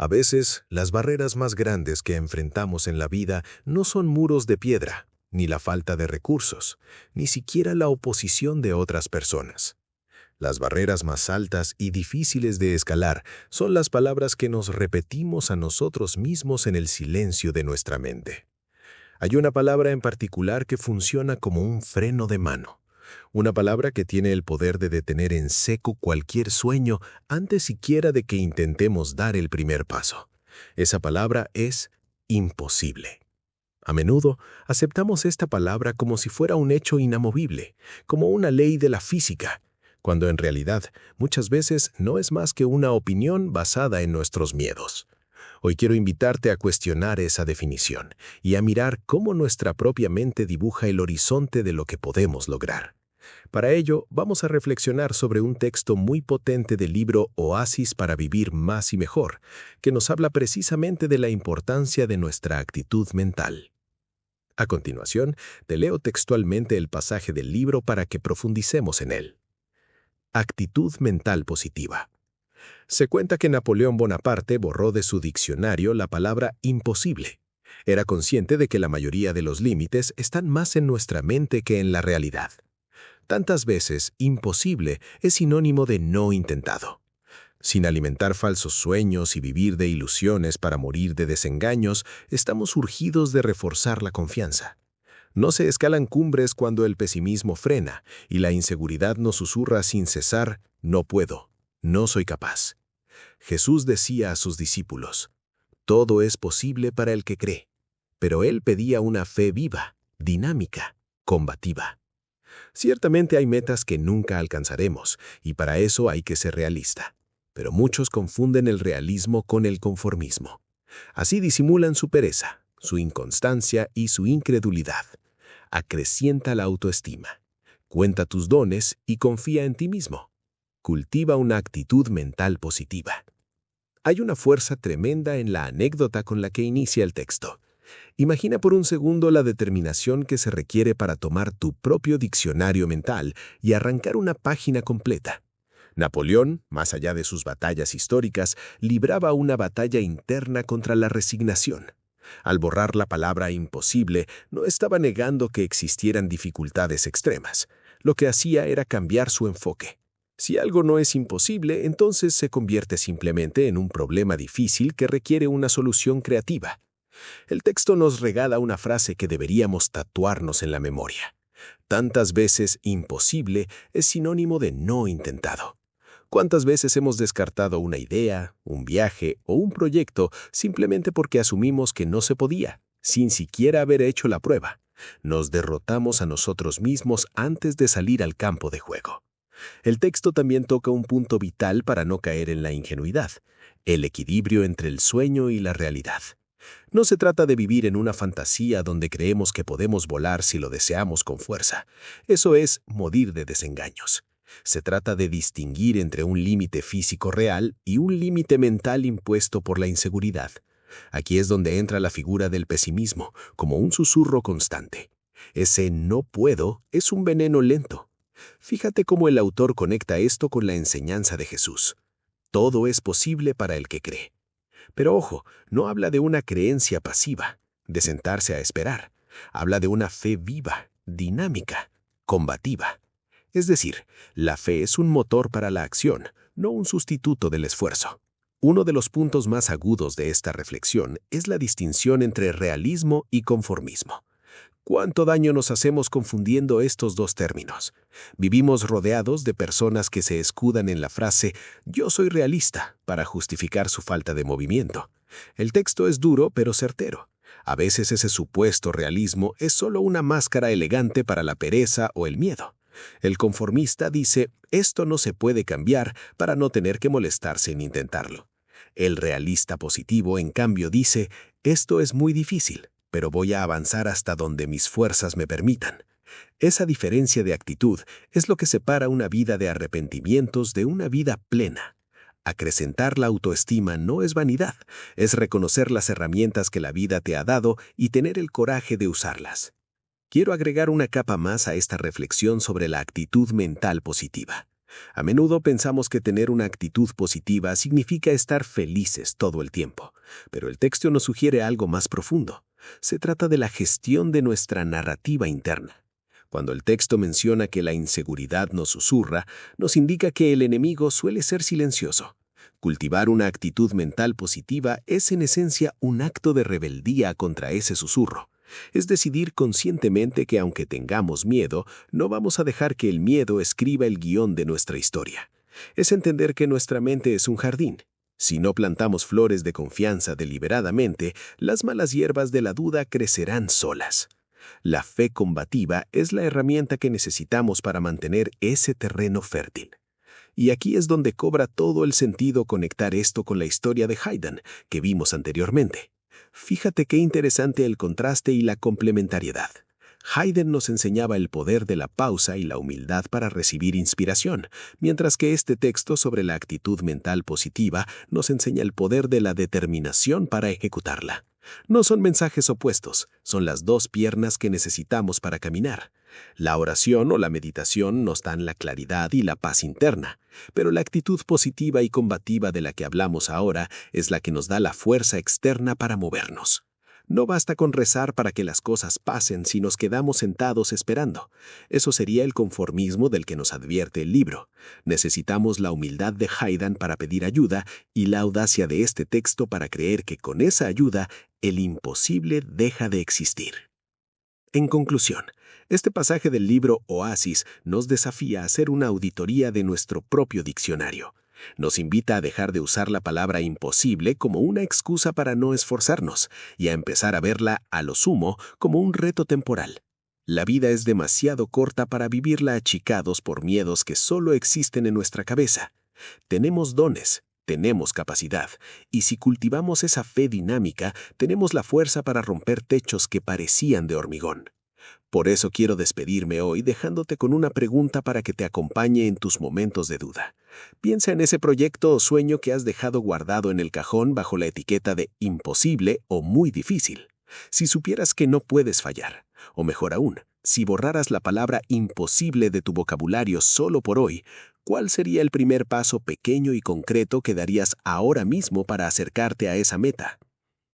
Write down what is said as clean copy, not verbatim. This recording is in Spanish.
A veces, las barreras más grandes que enfrentamos en la vida no son muros de piedra, ni la falta de recursos, ni siquiera la oposición de otras personas. Las barreras más altas y difíciles de escalar son las palabras que nos repetimos a nosotros mismos en el silencio de nuestra mente. Hay una palabra en particular que funciona como un freno de mano. Una palabra que tiene el poder de detener en seco cualquier sueño antes siquiera de que intentemos dar el primer paso. Esa palabra es imposible. A menudo aceptamos esta palabra como si fuera un hecho inamovible, como una ley de la física, cuando en realidad muchas veces no es más que una opinión basada en nuestros miedos. Hoy quiero invitarte a cuestionar esa definición y a mirar cómo nuestra propia mente dibuja el horizonte de lo que podemos lograr. Para ello, vamos a reflexionar sobre un texto muy potente del libro Oasis para vivir más y mejor, que nos habla precisamente de la importancia de nuestra actitud mental. A continuación, te leo textualmente el pasaje del libro para que profundicemos en él. Actitud mental positiva. Se cuenta que Napoleón Bonaparte borró de su diccionario la palabra imposible. Era consciente de que la mayoría de los límites están más en nuestra mente que en la realidad. Tantas veces, imposible es sinónimo de no intentado. Sin alimentar falsos sueños y vivir de ilusiones para morir de desengaños, estamos urgidos de reforzar la confianza. No se escalan cumbres cuando el pesimismo frena y la inseguridad nos susurra sin cesar, no puedo, no soy capaz. Jesús decía a sus discípulos, todo es posible para el que cree, pero él pedía una fe viva, dinámica, combativa. Ciertamente hay metas que nunca alcanzaremos, y para eso hay que ser realista. Pero muchos confunden el realismo con el conformismo. Así disimulan su pereza, su inconstancia y su incredulidad. Acrecienta la autoestima. Cuenta tus dones y confía en ti mismo. Cultiva una actitud mental positiva. Hay una fuerza tremenda en la anécdota con la que inicia el texto. Imagina por un segundo la determinación que se requiere para tomar tu propio diccionario mental y arrancar una página completa. Napoleón, más allá de sus batallas históricas, libraba una batalla interna contra la resignación. Al borrar la palabra imposible, no estaba negando que existieran dificultades extremas. Lo que hacía era cambiar su enfoque. Si algo no es imposible, entonces se convierte simplemente en un problema difícil que requiere una solución creativa. El texto nos regala una frase que deberíamos tatuarnos en la memoria. Tantas veces imposible es sinónimo de no intentado. ¿Cuántas veces hemos descartado una idea, un viaje o un proyecto simplemente porque asumimos que no se podía, sin siquiera haber hecho la prueba? Nos derrotamos a nosotros mismos antes de salir al campo de juego. El texto también toca un punto vital para no caer en la ingenuidad, el equilibrio entre el sueño y la realidad. No se trata de vivir en una fantasía donde creemos que podemos volar si lo deseamos con fuerza. Eso es morir de desengaños. Se trata de distinguir entre un límite físico real y un límite mental impuesto por la inseguridad. Aquí es donde entra la figura del pesimismo, como un susurro constante. Ese no puedo es un veneno lento. Fíjate cómo el autor conecta esto con la enseñanza de Jesús. Todo es posible para el que cree. Pero ojo, no habla de una creencia pasiva, de sentarse a esperar. Habla de una fe viva, dinámica, combativa. Es decir, la fe es un motor para la acción, no un sustituto del esfuerzo. Uno de los puntos más agudos de esta reflexión es la distinción entre realismo y conformismo. ¿Cuánto daño nos hacemos confundiendo estos dos términos? Vivimos rodeados de personas que se escudan en la frase «yo soy realista» para justificar su falta de movimiento. El texto es duro pero certero. A veces ese supuesto realismo es solo una máscara elegante para la pereza o el miedo. El conformista dice «esto no se puede cambiar» para no tener que molestarse en intentarlo. El realista positivo, en cambio, dice «esto es muy difícil, pero voy a avanzar hasta donde mis fuerzas me permitan». Esa diferencia de actitud es lo que separa una vida de arrepentimientos de una vida plena. Acrecentar la autoestima no es vanidad, es reconocer las herramientas que la vida te ha dado y tener el coraje de usarlas. Quiero agregar una capa más a esta reflexión sobre la actitud mental positiva. A menudo pensamos que tener una actitud positiva significa estar felices todo el tiempo, pero el texto nos sugiere algo más profundo. Se trata de la gestión de nuestra narrativa interna. Cuando el texto menciona que la inseguridad nos susurra, nos indica que el enemigo suele ser silencioso. Cultivar una actitud mental positiva es en esencia un acto de rebeldía contra ese susurro. Es decidir conscientemente que aunque tengamos miedo, no vamos a dejar que el miedo escriba el guión de nuestra historia. Es entender que nuestra mente es un jardín. Si no plantamos flores de confianza deliberadamente, las malas hierbas de la duda crecerán solas. La fe combativa es la herramienta que necesitamos para mantener ese terreno fértil. Y aquí es donde cobra todo el sentido conectar esto con la historia de Haydn, que vimos anteriormente. Fíjate qué interesante el contraste y la complementariedad. Haydn nos enseñaba el poder de la pausa y la humildad para recibir inspiración, mientras que este texto sobre la actitud mental positiva nos enseña el poder de la determinación para ejecutarla. No son mensajes opuestos, son las dos piernas que necesitamos para caminar. La oración o la meditación nos dan la claridad y la paz interna, pero la actitud positiva y combativa de la que hablamos ahora es la que nos da la fuerza externa para movernos. No basta con rezar para que las cosas pasen si nos quedamos sentados esperando. Eso sería el conformismo del que nos advierte el libro. Necesitamos la humildad de Haydn para pedir ayuda y la audacia de este texto para creer que con esa ayuda el imposible deja de existir. En conclusión, este pasaje del libro Oasis nos desafía a hacer una auditoría de nuestro propio diccionario. Nos invita a dejar de usar la palabra imposible como una excusa para no esforzarnos y a empezar a verla, a lo sumo, como un reto temporal. La vida es demasiado corta para vivirla achicados por miedos que solo existen en nuestra cabeza. Tenemos dones, tenemos capacidad, y si cultivamos esa fe dinámica, tenemos la fuerza para romper techos que parecían de hormigón. Por eso quiero despedirme hoy dejándote con una pregunta para que te acompañe en tus momentos de duda. Piensa en ese proyecto o sueño que has dejado guardado en el cajón bajo la etiqueta de imposible o muy difícil. Si supieras que no puedes fallar, o mejor aún, si borraras la palabra imposible de tu vocabulario solo por hoy, ¿cuál sería el primer paso pequeño y concreto que darías ahora mismo para acercarte a esa meta?